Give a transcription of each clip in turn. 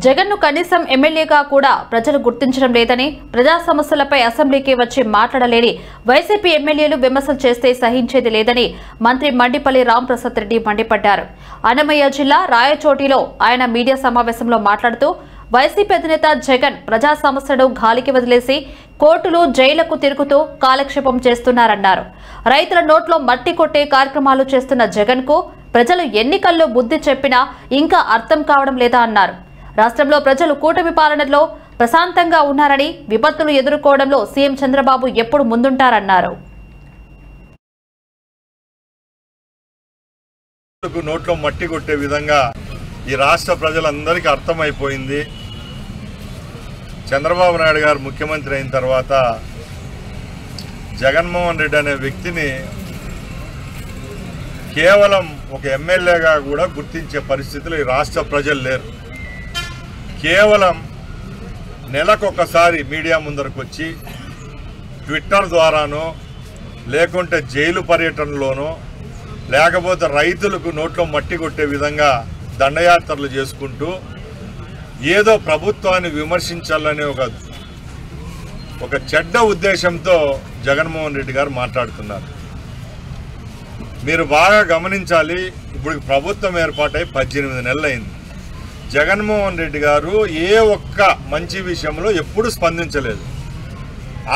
జగన్ను కనీసం ఎమ్మెల్యేగా కూడా ప్రజలు గుర్తించడం లేదని, ప్రజా సమస్యలపై అసెంబ్లీకి వచ్చి మాట్లాడలేని వైసీపీ ఎమ్మెల్యేలు విమర్శలు చేస్తే సహించేది లేదని మంత్రి మండిపల్లి రాంప్రసాద్ రెడ్డి మండిపడ్డారు. అన్నమయ్య జిల్లా రాయచోటిలో ఆయన మీడియా సమావేశంలో మాట్లాడుతూ వైసీపీ అధినేత జగన్ ప్రజా సమస్యలను గాలికి వదిలేసి కోర్టులు, జైళ్లకు తిరుగుతూ కాలక్షేపం చేస్తున్నారన్నారు. రైతుల నోట్లో మట్టి కొట్టే కార్యక్రమాలు చేస్తున్న జగన్ కు ప్రజలు ఎన్నికల్లో బుద్ధి చెప్పినా ఇంకా అర్థం కావడం లేదా అన్నారు. రాష్ట్రంలో ప్రజలు కూటమి పాలనలో ప్రశాంతంగా ఉన్నారని, విపత్తులు ఎదుర్కోవడంలో సీఎం చంద్రబాబు ఎప్పుడు ముందుంటారన్నారు. నోట్లో మట్టి కొట్టే విధంగా ఈ రాష్ట్ర ప్రజలందరికీ అర్థమైపోయింది. చంద్రబాబు నాయుడు గారు ముఖ్యమంత్రి అయిన తర్వాత జగన్మోహన్ రెడ్డి అనే వ్యక్తిని కేవలం ఒక ఎమ్మెల్యేగా కూడా గుర్తించే పరిస్థితిలో ఈ రాష్ట్ర ప్రజలు లేరు. కేవలం నెలకొకసారి మీడియా ముందరకు వచ్చి ట్విట్టర్ ద్వారానో, లేకుంటే జైలు పర్యటనలోనో, లేకపోతే రైతులకు నోట్లో మట్టి కొట్టే విధంగా దండయాత్రలు చేసుకుంటూ ఏదో ప్రభుత్వాన్ని విమర్శించాలనే ఒక చెడ్డ ఉద్దేశంతో జగన్మోహన్ రెడ్డి గారు మాట్లాడుతున్నారు. మీరు బాగా గమనించాలి. ఇప్పుడు ప్రభుత్వం ఏర్పాటై 18 నెలలైంది. జగన్మోహన్ రెడ్డి గారు ఏ ఒక్క మంచి విషయంలో ఎప్పుడు స్పందించలేదు.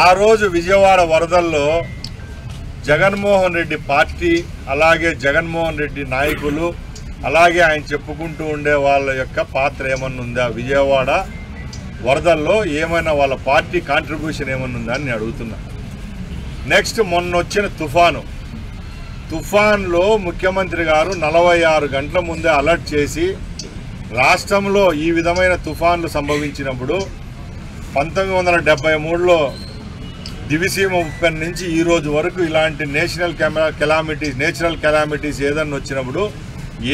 ఆ రోజు విజయవాడ వరదల్లో జగన్మోహన్ రెడ్డి పార్టీ, అలాగే జగన్మోహన్ రెడ్డి నాయకులు, అలాగే ఆయన చెప్పుకుంటూ ఉండే వాళ్ళ యొక్క పాత్ర ఏమన్నా ఉందా? విజయవాడ వరదల్లో ఏమైనా వాళ్ళ పార్టీ కాంట్రిబ్యూషన్ ఏమన్నా ఉందా అని నేను అడుగుతున్నా. నెక్స్ట్ మొన్న వచ్చిన తుఫాన్లో ముఖ్యమంత్రి గారు 46 గంటల ముందే అలర్ట్ చేసి రాష్ట్రంలో ఈ విధమైన తుఫాన్లు సంభవించినప్పుడు 1973లో దివిసీమ ఉప్పెన నుంచి ఈ రోజు వరకు ఇలాంటి నేషనల్ కెలామిటీస్ ఏదన్నా వచ్చినప్పుడు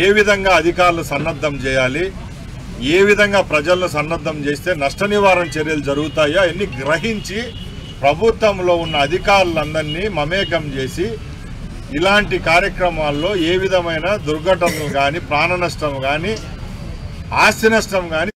ఏ విధంగా అధికారులు సన్నద్ధం చేయాలి, ఏ విధంగా ప్రజలను సన్నద్ధం చేస్తే నష్ట నివారణ చర్యలు జరుగుతాయో అన్ని గ్రహించి ప్రభుత్వంలో ఉన్న అధికారులందరినీ మమేకం చేసి ఇలాంటి కార్యక్రమాల్లో ఏ విధమైన దుర్ఘటనలు కానీ, ప్రాణ నష్టం కానీ, ఆస్తి నష్టం కానీ